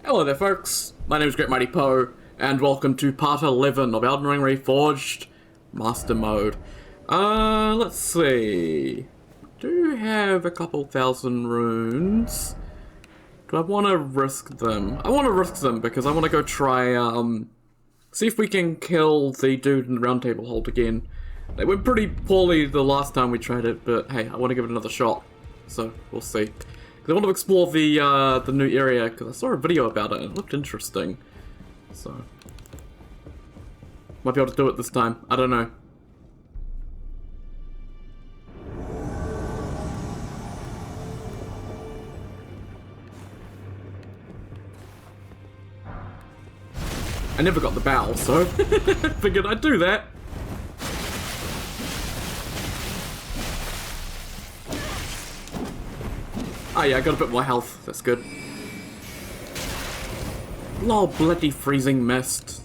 Hello there folks, my name is Great Mighty Poe, and welcome to part 11 of Elden Ring Reforged Master Mode. Let's see. Do have a couple thousand runes. Do I want to risk them? I want to risk them because I want to go try, see if we can kill the dude in the round table hold again. It went pretty poorly the last time we tried it, but hey, I want to give it another shot. So, we'll see. I want to explore the new area, because I saw a video about it and it looked interesting. So, might be able to do it this time. I don't know. I never got the bow, so figured I'd do that. Oh yeah, I got a bit more health. That's good. Lol, bloody freezing mist.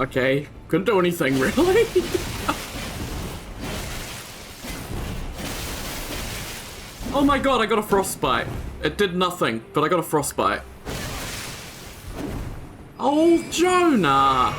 Okay, couldn't do anything really. Oh my god, I got a frostbite. It did nothing, but I got a frostbite. Oh, Jonah!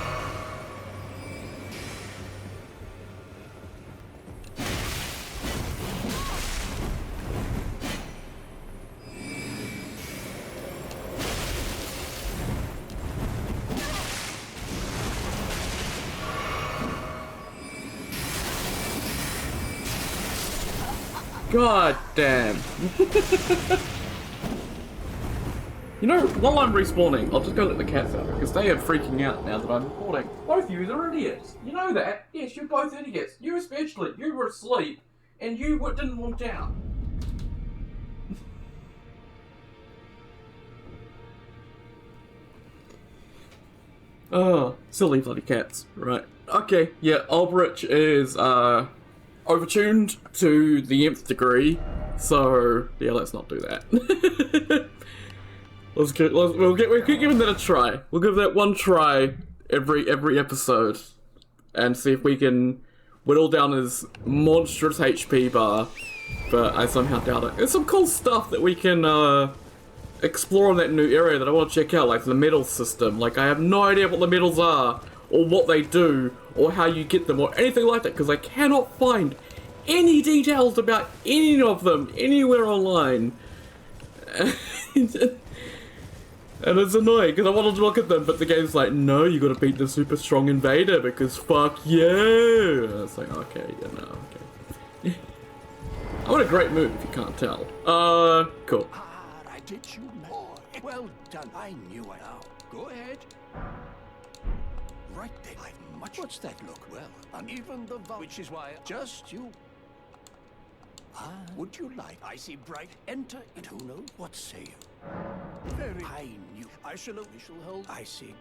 God damn. You know, while I'm respawning, I'll just go let the cats out, because they are freaking out now that I'm recording. Both of you are idiots. You know that. Yes, you're both idiots. You especially. You were asleep, and you didn't walk down. Oh, silly bloody cats. Right. Okay, yeah, Ulbrich is, overtuned to the nth degree, so yeah, let's not do that. We'll keep giving that a try. We'll give that one try every episode, and see if we can whittle down his monstrous HP bar. But I somehow doubt it. There's some cool stuff that we can explore in that new area that I want to check out, like the medal system. Like I have no idea what the medals are, or what they do, or how you get them, or anything like that, because I cannot find any details about any of them anywhere online. And it's annoying, because I wanted to look at them, but the game's like, no, you gotta beat the super strong invader, because fuck you! And it's like, okay, yeah, no, okay. I want a great move, if you can't tell. Cool. I did you more. Well done. I knew it. Now, go ahead. Right then, I've much. What's that look? Well, uneven the which is why just you. Would you like? I see bright. Enter, and who knows? What say you? Very. I knew. I shall hold. I see.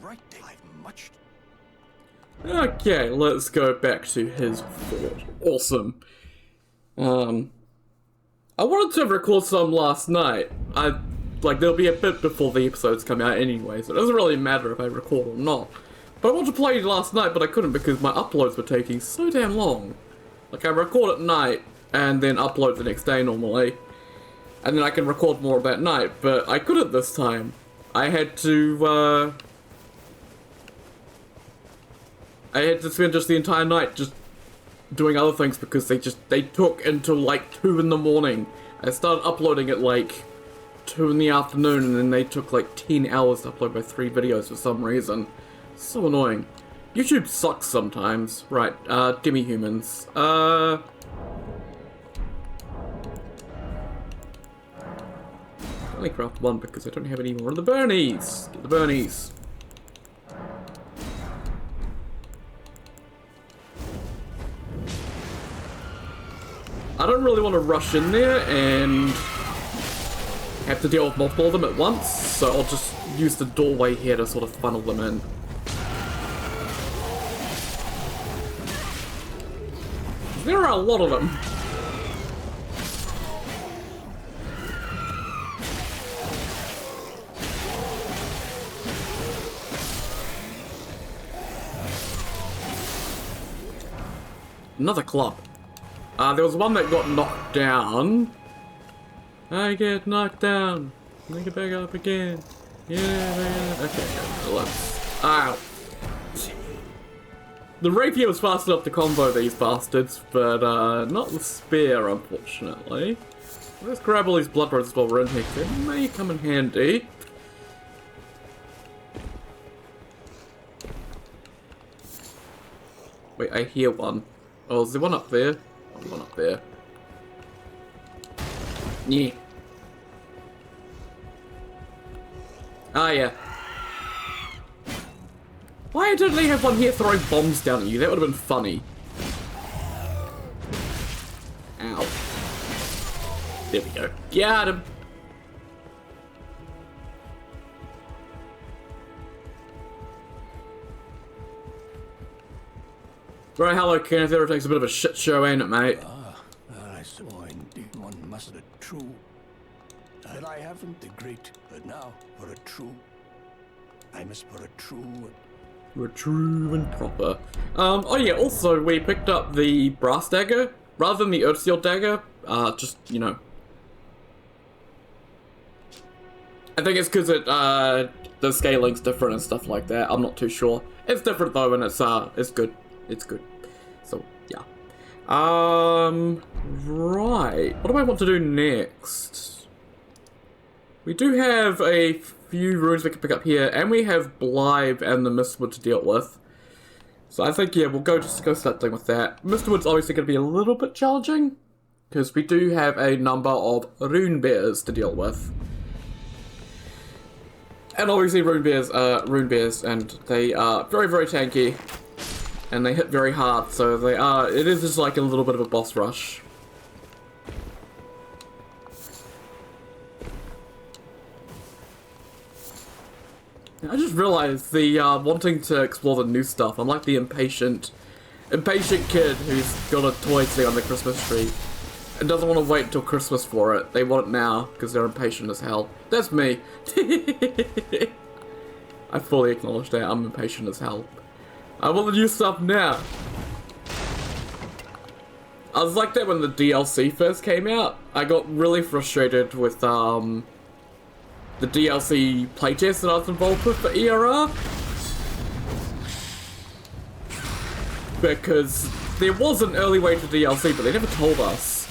Right then, I've much. Okay, let's go back to his fort. Awesome. I wanted to record some last night. There'll be a bit before the episodes come out anyway, so it doesn't really matter if I record or not. But I wanted to play last night, but I couldn't because my uploads were taking so damn long. Like, I record at night, and then upload the next day normally. And then I can record more that night, but I couldn't this time. I had to spend just the entire night just doing other things because they took until like 2 in the morning. I started uploading at like 2 in the afternoon, and then they took like 10 hours to upload my 3 videos for some reason. So annoying. YouTube sucks sometimes. Right, demi-humans. Only craft 1 because I don't have any more of the burnies. Get the burnies. I don't really want to rush in there and have to deal with multiple of them at once, so I'll just use the doorway here to sort of funnel them in. There are a lot of them. Another club. There was one that got knocked down. I get knocked down. Make it back up again. Yeah. Okay, let's. Ow. The rapier was fast enough to combo these bastards, but not the spear, unfortunately. Let's grab all these blood roses while we're in here, 'cause they may come in handy. Wait, I hear one. Oh, is there one up there? Oh, one up there. Yeah. Ah, yeah. Why didn't they have one here throwing bombs down at you? That would have been funny. Ow. There we go. Got him. Right, hello, Kenneth. Everything's a bit of a shit show, ain't it, mate? I saw indeed one must have true. And I haven't the great, but now for a true. I must for a true. We're true and proper. Oh yeah, also, we picked up the brass dagger, rather than the earthsteel dagger, just, you know. I think it's because it, the scaling's different and stuff like that, I'm not too sure. It's different though, and it's good. It's good. So, yeah. Right. What do I want to do next? We do have a few runes we can pick up here, and we have Blythe and the Mistwood to deal with. So I think, yeah, we'll go start dealing with that. Mistwood's obviously going to be a little bit challenging, because we do have a number of rune bears to deal with. And obviously rune bears, and they are very, very tanky. And they hit very hard, so it is just like a little bit of a boss rush. I just realized the wanting to explore the new stuff. I'm like the impatient kid who's got a toy sitting on the Christmas tree and doesn't want to wait until Christmas for it. They want it now because they're impatient as hell. That's me. I fully acknowledge that. I'm impatient as hell. I want the new stuff now. I was like that when the DLC first came out. I got really frustrated with the DLC playtest that I was involved with for ERR. Because there was an early way to DLC, but they never told us.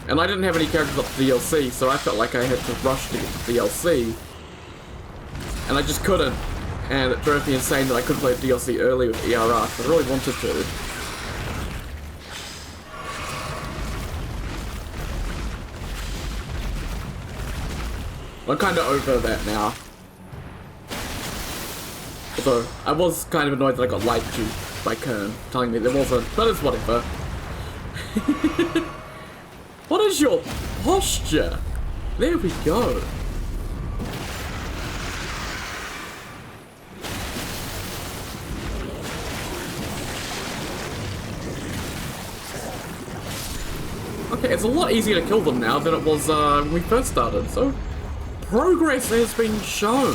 And I didn't have any characters up to DLC, so I felt like I had to rush to get the DLC. And I just couldn't. And it drove me insane that I couldn't play DLC early with ERR, because I really wanted to. I'm kind of over that now. Although, I was kind of annoyed that I got lied to by Kern, telling me there wasn't, but it's whatever. What is your posture? There we go. Okay, it's a lot easier to kill them now than it was when we first started, so progress has been shown.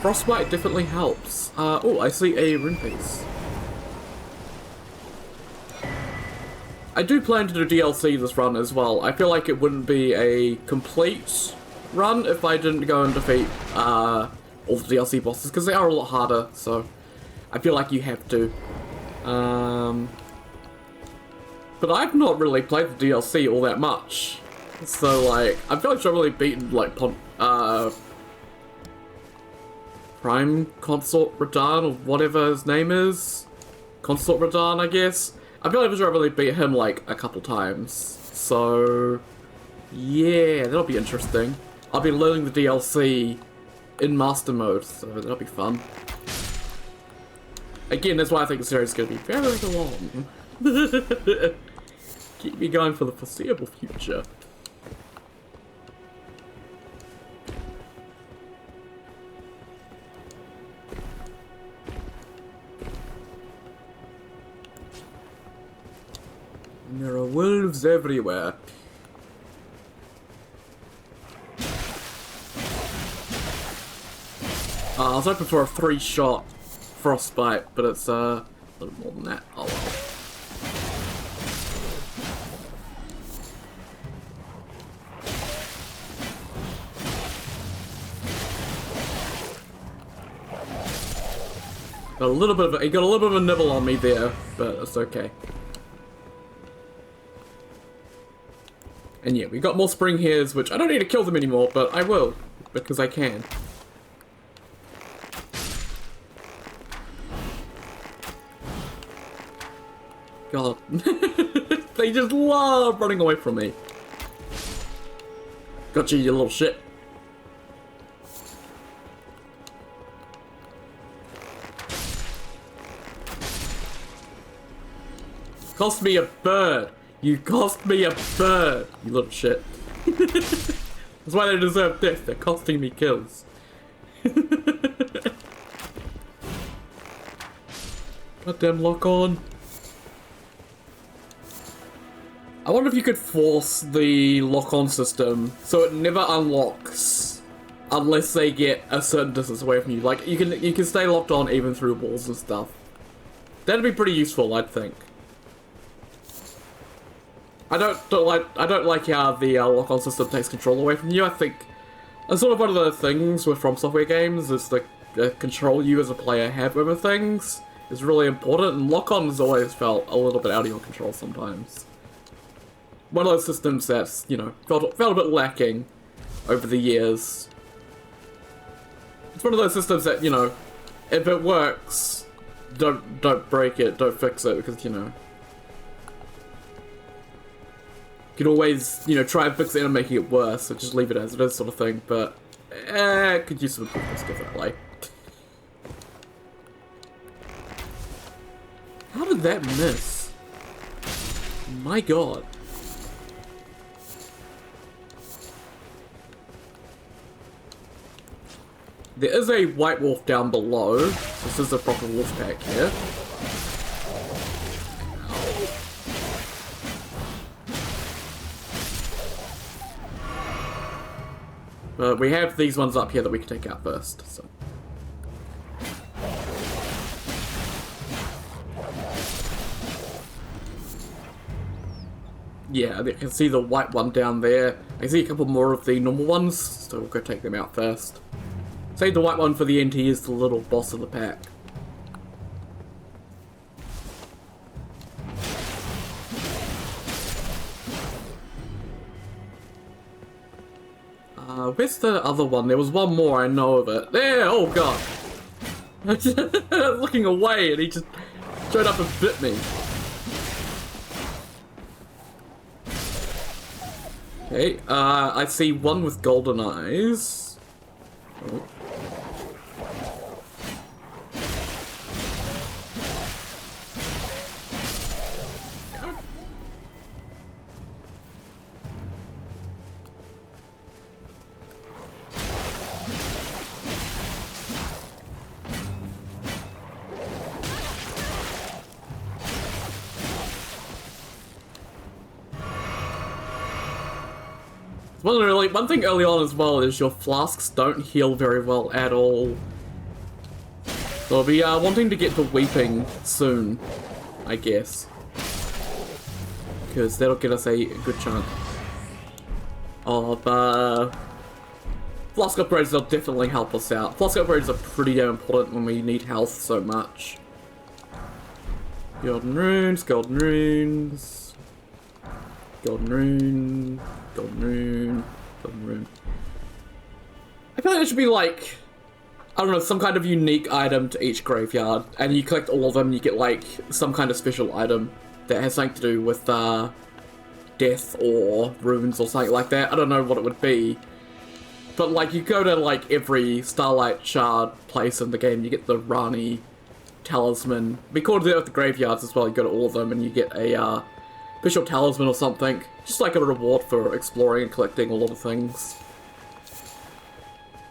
Frostbite definitely helps. Oh, I see a rune piece. I do plan to do DLC this run as well. I feel like it wouldn't be a complete run if I didn't go and defeat all the DLC bosses, because they are a lot harder, so I feel like you have to. But I've not really played the DLC all that much. So, like, I feel like I've really beaten, like, Prime Consort Radahn, or whatever his name is. Consort Radahn, I guess. I feel like I've really beat him, like, a couple times. So, yeah, that'll be interesting. I'll be learning the DLC in Master Mode, so that'll be fun. Again, that's why I think the series is going to be very long. me going for the foreseeable future. And there are wolves everywhere. I was hoping for a 3-shot frostbite, but it's a little more than that. Oh well. Got a little bit of he got a little bit of a nibble on me there, but it's okay. And yeah, we got more spring hairs, which I don't need to kill them anymore, but I will, because I can. God. They just love running away from me. Got you little shit. Cost me a bird. You cost me a bird, you little shit. That's why they deserve death. They're costing me kills. Goddamn lock on. I wonder if you could force the lock-on system so it never unlocks unless they get a certain distance away from you. Like you can stay locked on even through walls and stuff. That'd be pretty useful, I'd think. I don't like how the lock-on system takes control away from you. I think that's sort of one of the things with From Software games is the control you as a player have over things is really important, and lock-on has always felt a little bit out of your control sometimes. One of those systems that's, you know, felt a bit lacking over the years. It's one of those systems that, you know, if it works, don't break it, don't fix it, because, you know, you can always, you know, try and fix it and making it worse, or just leave it as it is sort of thing, but could use some improvements definitely. How did that miss? My god. There is a white wolf down below. This is a proper wolf pack here. But we have these ones up here that we can take out first, so. Yeah, you can see the white one down there. I see a couple more of the normal ones, so we'll go take them out first. Save the white one for the end, he is the little boss of the pack. Where's the other one? There was one more, I know of it. There! Oh god! I was looking away and he just showed up and bit me. Okay, I see one with golden eyes. Oh. One thing early on as well is your flasks don't heal very well at all. So I'll be wanting to get to Weeping soon, I guess. Because that'll get us a good chunk of flask upgrades. They'll definitely help us out. Flask upgrades are pretty damn important when we need health so much. Golden runes, golden runes, golden rune, golden rune. Room. I feel like there should be like, I don't know, some kind of unique item to each graveyard, and you collect all of them and you get like some kind of special item that has something to do with death or runes or something like that. I don't know what it would be, but like you go to like every Starlight Shard place in the game, you get the Rani talisman. We call it with the graveyards as well. You go to all of them and you get a special talisman or something. Just like a reward for exploring and collecting a lot of things.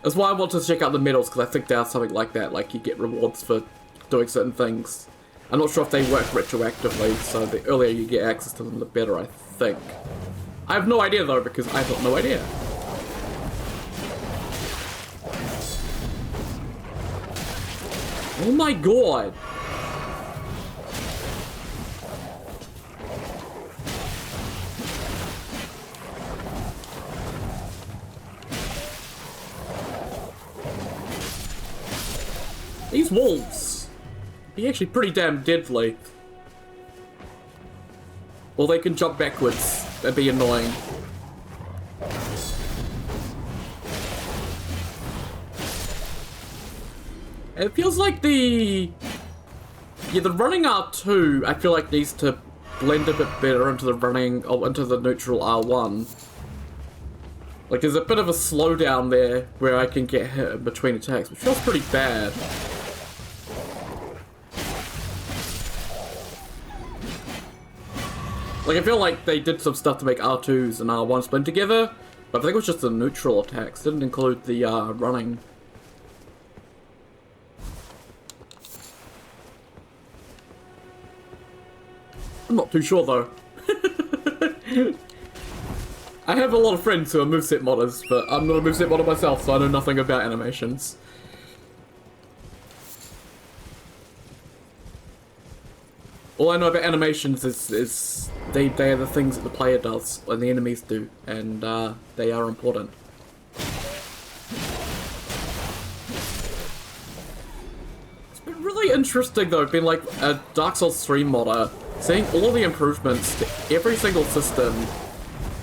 That's why I want to check out the medals, because I think there's something like that, like you get rewards for doing certain things. I'm not sure if they work retroactively, so the earlier you get access to them, the better, I think. I have no idea, though, because I've got no idea. Oh my god! These wolves be actually pretty damn deadly. Or they can jump backwards and be annoying. It feels like the running R2, I feel like needs to blend a bit better into the running, or into the neutral R1. Like there's a bit of a slowdown there where I can get hit in between attacks, which feels pretty bad. Like I feel like they did some stuff to make R2s and R1s blend together, but I think it was just the neutral attacks, didn't include the running. I'm not too sure though. I have a lot of friends who are moveset modders, but I'm not a moveset modder myself, so I know nothing about animations. All I know about animations is they are the things that the player does, and the enemies do, and they are important. It's been really interesting though, being like a Dark Souls 3 modder, seeing all the improvements to every single system,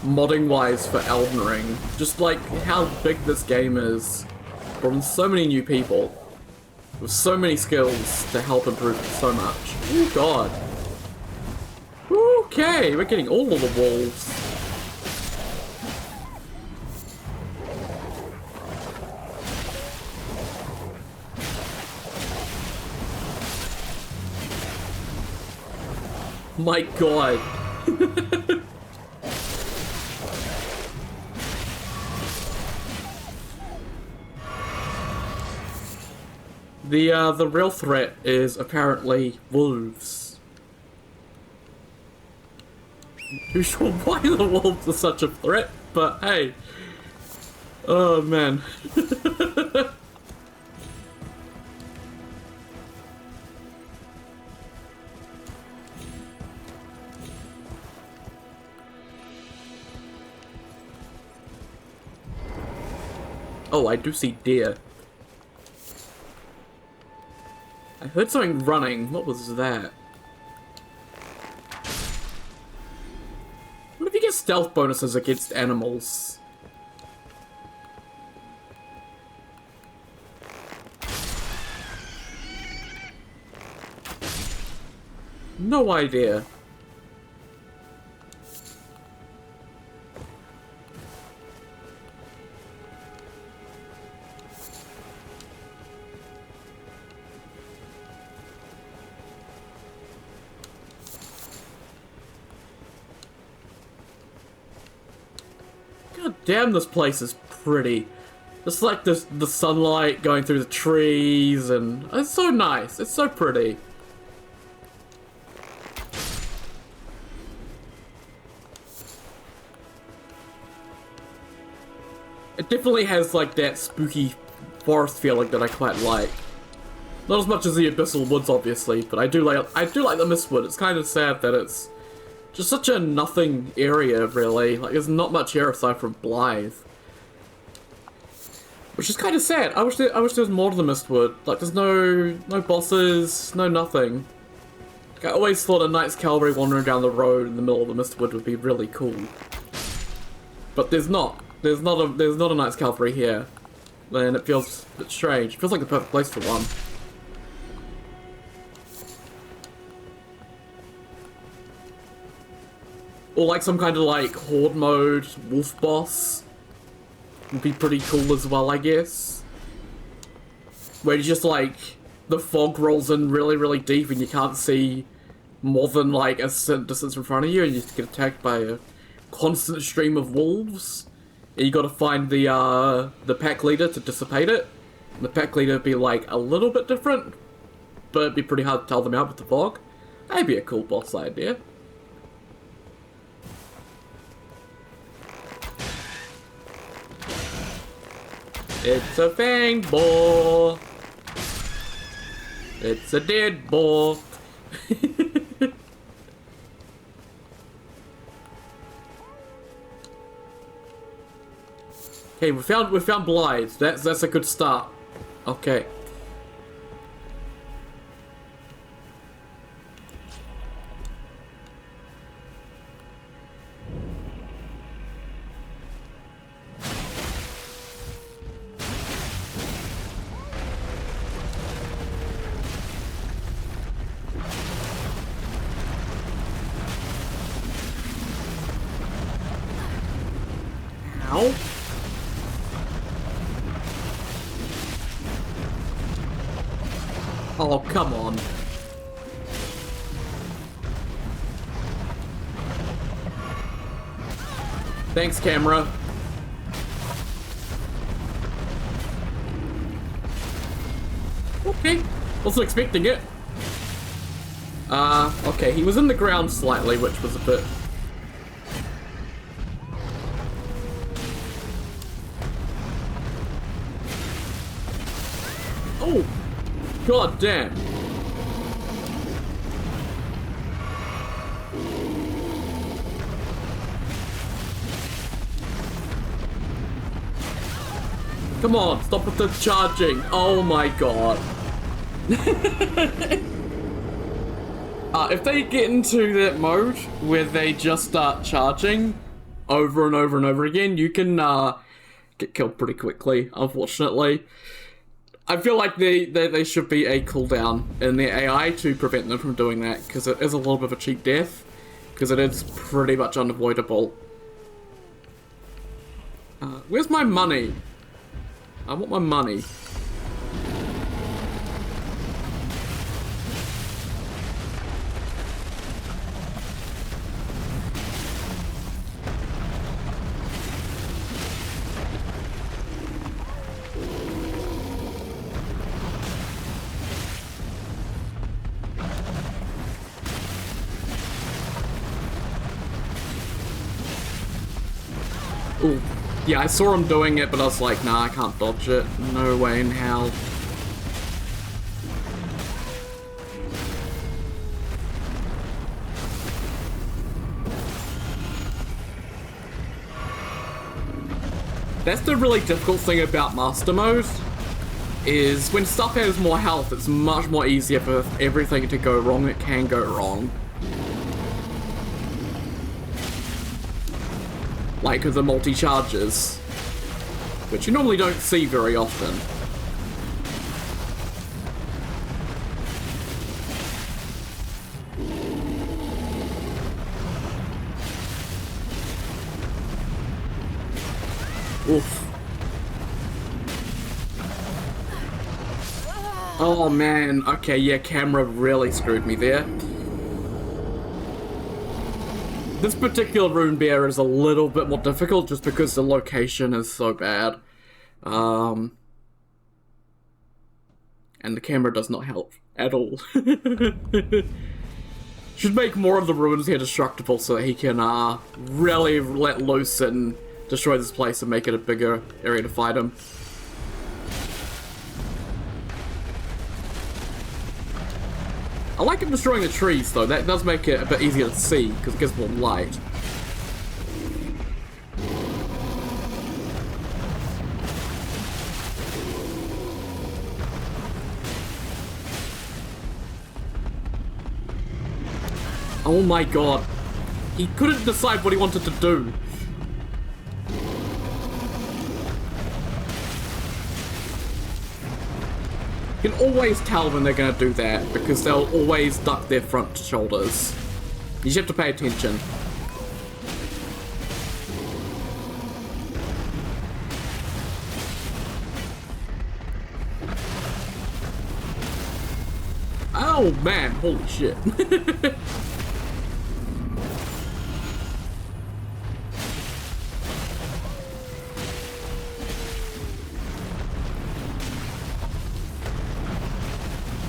modding-wise for Elden Ring. Just like how big this game is, from so many new people, with so many skills to help improve it so much. Oh god. Okay, we're getting all of the wolves. My god. The real threat is apparently wolves. Not too sure why the wolves are such a threat, but hey. Oh man. Oh, I do see deer. I heard something running. What was that? What if you get stealth bonuses against animals? No idea. God damn, this place is pretty. Just like the sunlight going through the trees, and it's so nice. It's so pretty. It definitely has like that spooky forest feeling that I quite like. Not as much as the Abyssal Woods, obviously, but I do like the Mistwood. It's kind of sad that it's just such a nothing area, really. Like, there's not much here aside from Blythe. Which is kind of sad. I wish there was more to the Mistwood. Like, there's no bosses, no nothing. Like, I always thought a Knight's Cavalry wandering down the road in the middle of the Mistwood would be really cool. But there's not. There's not a Knight's Cavalry here. And it feels a bit strange. It feels like the perfect place for one. Or like some kind of like horde mode wolf boss would be pretty cool as well, I guess. Where it's just like the fog rolls in really, really deep and you can't see more than like a certain distance in front of you, and you get attacked by a constant stream of wolves. And you got to find the pack leader to dissipate it. And the pack leader would be like a little bit different, but it'd be pretty hard to tell them out with the fog. That'd be a cool boss idea. It's a fang boar. It's a dead boar. Okay, we found Blythe. That's a good start. Okay. Ow. Oh, come on. Thanks, camera. Okay. Wasn't expecting it. Okay, he was in the ground slightly, which was a bit... Oh! God damn. Come on, stop with the charging. Oh my god. If they get into that mode where they just start charging over and over and over again, you can get killed pretty quickly, unfortunately. I feel like they should be a cooldown in their AI to prevent them from doing that, because it is a little bit of a cheap death, because it is pretty much unavoidable. Where's my money? I want my money. Ooh. Yeah, I saw him doing it, but I was like, nah, I can't dodge it. No way in hell. That's the really difficult thing about Master Mode, is when stuff has more health, it's much more easier for everything to go wrong that can go wrong. Like with the multi-charges, which you normally don't see very often. Oof. Oh man, okay, yeah, camera really screwed me there. This particular rune bear is a little bit more difficult just because the location is so bad. And the camera does not help at all. Should make more of the ruins here destructible so that he can really let loose and destroy this place and make it a bigger area to fight him. I like him destroying the trees though, that does make it a bit easier to see because it gives more light. Oh my god. He couldn't decide what he wanted to do. You can always tell when they're going to do that, because they'll always duck their front shoulders. You just have to pay attention. Oh man, holy shit.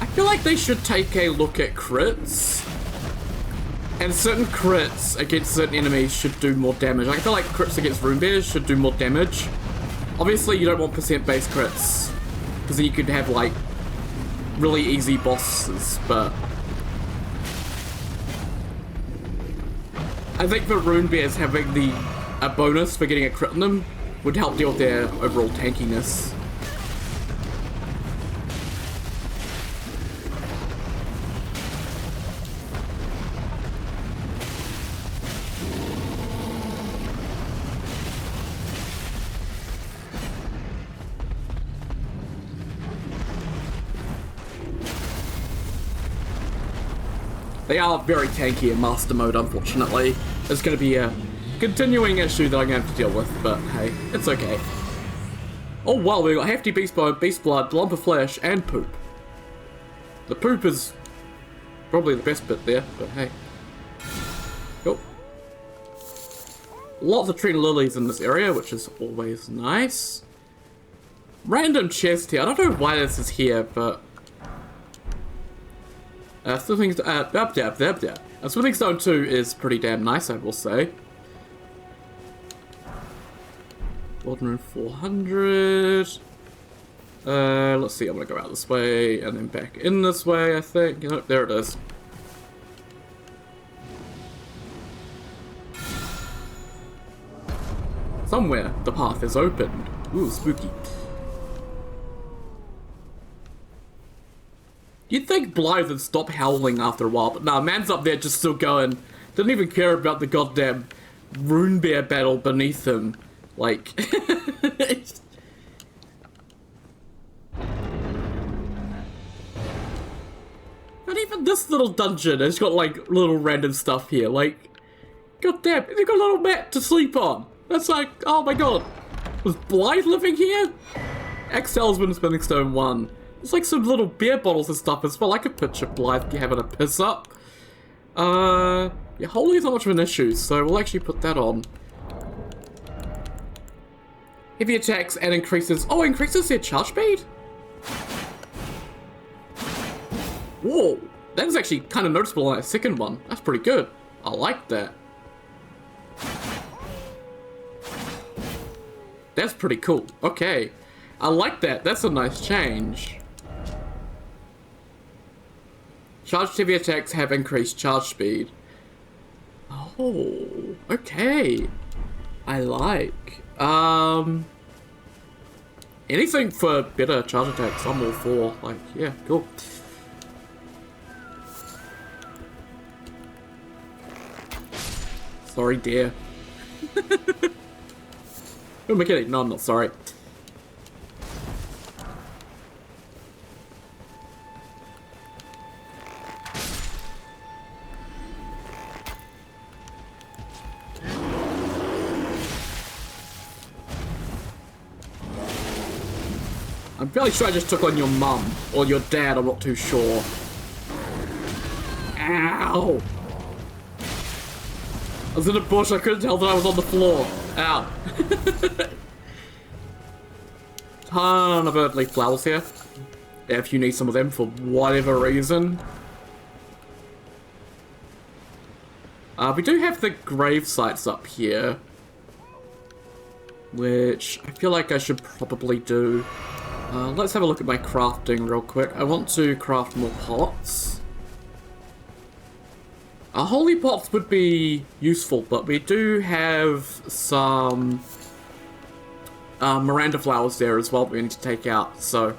I feel like they should take a look at crits. And certain crits against certain enemies should do more damage. I feel like crits against rune bears should do more damage. Obviously, you don't want percent-based crits, because then you could have, like, really easy bosses, but I think for rune bears, having a bonus for getting a crit on them would help deal with their overall tankiness. They are very tanky in Master Mode, unfortunately. It's going to be a continuing issue that I'm going to have to deal with, but hey, it's okay. Oh wow, we got hefty beast bone, beast blood, lump of flesh, and poop. The poop is probably the best bit there, but hey. Cool. Lots of tree lilies in this area, which is always nice. Random chest here. I don't know why this is here, but Swimming Stone 2 is pretty damn nice, I will say. Elden Ring 400. Let's see, I'm gonna go out this way and then back in this way, I think. You know, there it is. Somewhere the path is opened. Ooh, spooky. You'd think Blythe would stop howling after a while, but nah, man's up there just still going. Didn't even care about the goddamn rune bear battle beneath him. Like, not even this little dungeon has got like little random stuff here. Like, goddamn, they've got a little mat to sleep on. That's like, oh my god. Was Blythe living here? Ex-Salesman Spinning Stone 1. There's like some little beer bottles and stuff as well. I could picture Blythe having a piss up. Yeah, holy is not much of an issue, so we'll actually put that on. Heavy attacks and increases... Oh, increases their charge speed? Whoa, that is actually kind of noticeable on that second one. That's pretty good. I like that. That's pretty cool. Okay. I like that. That's a nice change. Charged heavy attacks have increased charge speed. Oh, okay. I like. Anything for better charge attacks, I'm all for. Like, yeah, cool. Sorry, dear. Who am I kidding? No, I'm not sorry. I'm fairly sure I just took on your mum, or your dad, I'm not too sure. Ow! I was in a bush, I couldn't tell that I was on the floor. Ow. Ton of earthly flowers here. If you need some of them for whatever reason. We do have the grave sites up here, which I feel like I should probably do. Let's have a look at my crafting real quick. I want to craft more pots. Holy pots would be useful, but we do have some Miranda flowers there as well that we need to take out. So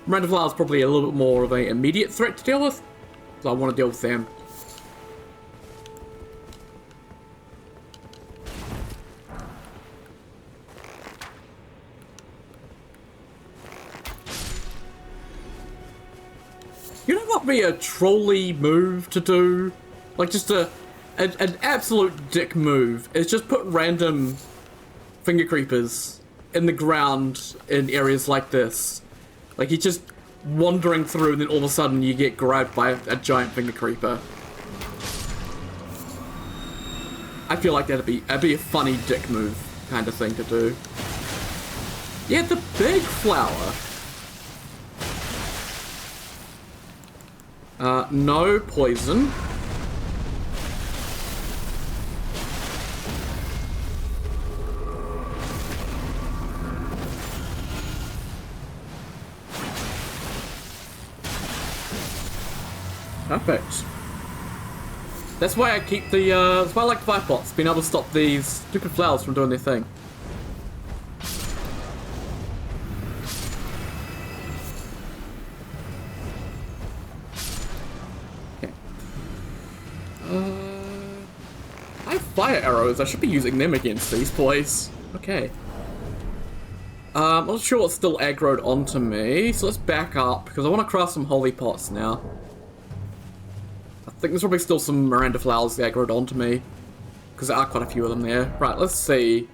Miranda flowers probably a little bit more of an immediate threat to deal with. So I want to deal with them. You know what would be a trolley move to do? Like just an absolute dick move is just put random finger creepers in the ground in areas like this. Like you just wandering through and then all of a sudden you get grabbed by a giant finger creeper. I feel like that'd be a funny dick move kind of thing to do. Yeah, the big flower. No poison. Perfect. That's why I keep the, that's why I like fire pots, being able to stop these stupid flowers from doing their thing. Okay. I have fire arrows, I should be using them against these boys. Okay. I'm not sure what's still aggroed onto me, so let's back up, because I want to craft some holy pots now. I think there's probably still some Miranda flowers aggroed onto me, because there are quite a few of them there. Right, let's see.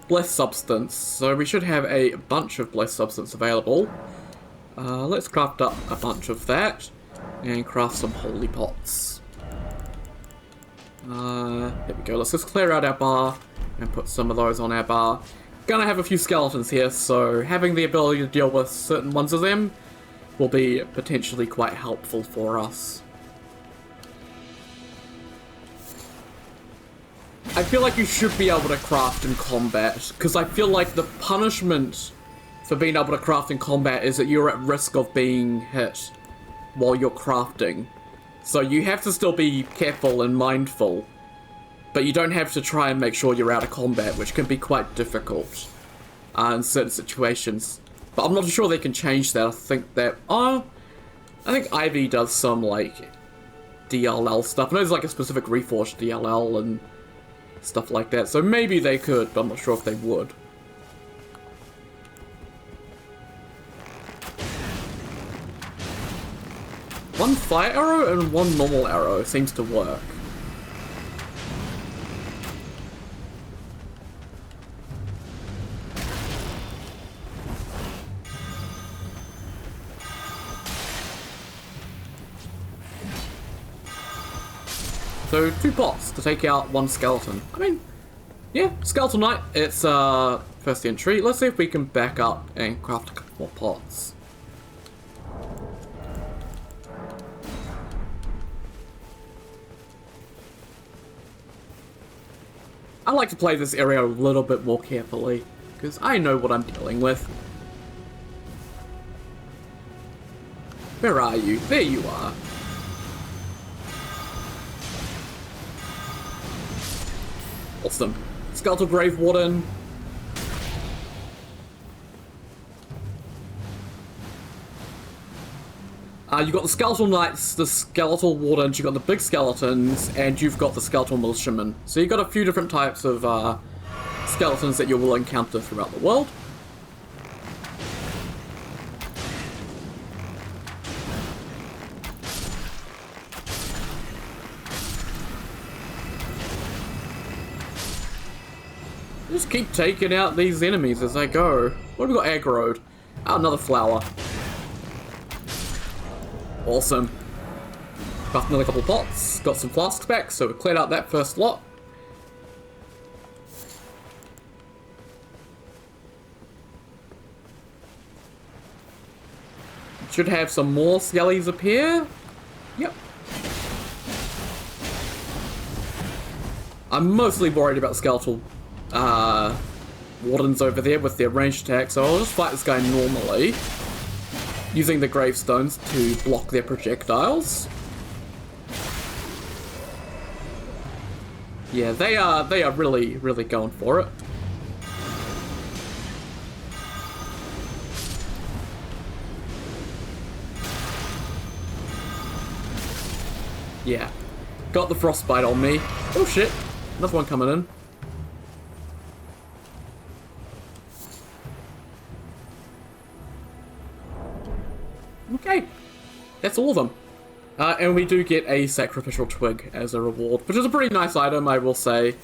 Blessed Substance. So we should have a bunch of Blessed Substance available. Let's craft up a bunch of that, and craft some holy pots. There we go. Let's just clear out our bar, and put some of those on our bar. Gonna have a few skeletons here, so having the ability to deal with certain ones of them will be potentially quite helpful for us. I feel like you should be able to craft in combat, because I feel like the punishment for being able to craft in combat is that you're at risk of being hit while you're crafting. So you have to still be careful and mindful, but you don't have to try and make sure you're out of combat, which can be quite difficult in certain situations. But I'm not sure they can change that. I think Ivy does some, like, DLL stuff. I know there's, like, a specific Reforged DLL and stuff like that, so maybe they could, but I'm not sure if they would. One fire arrow and one normal arrow seems to work. So, 2 pots to take out 1 skeleton. I mean, yeah, Skeletal Knight, it's first entry. Let's see if we can back up and craft a couple more pots. I like to play this area a little bit more carefully, because I know what I'm dealing with. Where are you? There you are. Awesome. Skeletal Grave Warden. You've got the Skeletal Knights, the Skeletal Wardens, you've got the big skeletons, and you've got the Skeletal Militiamen. So you've got a few different types of skeletons that you will encounter throughout the world. Just keep taking out these enemies as they go. What have we got aggroed? Oh, another flower. Awesome. Got another couple pots. Got some flasks back, so we cleared out that first lot. Should have some more skellies appear. Yep. I'm mostly worried about skeletal wardens over there with their ranged attack, so I'll just fight this guy normally, using the gravestones to block their projectiles. Yeah, they are really, really going for it. Yeah, got the frostbite on me. Oh shit, another one coming in. Okay, that's all of them. And we do get a sacrificial twig as a reward, which is a pretty nice item, I will say.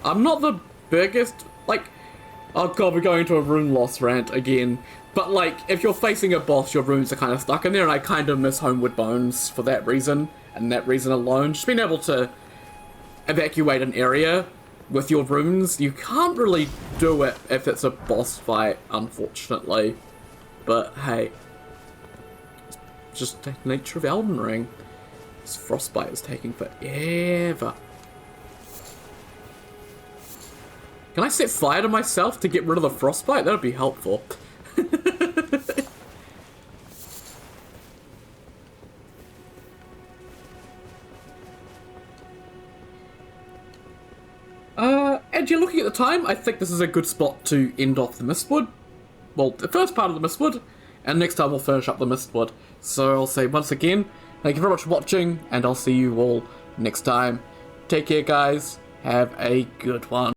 I'm not the biggest, like, oh god, we're going into a rune loss rant again. But, like, if you're facing a boss, your runes are kind of stuck in there, and I kind of miss Homeward Bones for that reason, and that reason alone. Just being able to evacuate an area with your runes, you can't really do it if it's a boss fight, unfortunately. But, hey. It's just the nature of Elden Ring. This frostbite is taking forever. Can I set fire to myself to get rid of the frostbite? That would be helpful. And you're looking at the time, I think this is a good spot to end off the Mistwood. Well, the first part of the Mistwood, and next time we'll finish up the Mistwood. So I'll say once again, thank you very much for watching, and I'll see you all next time. Take care, guys. Have a good one.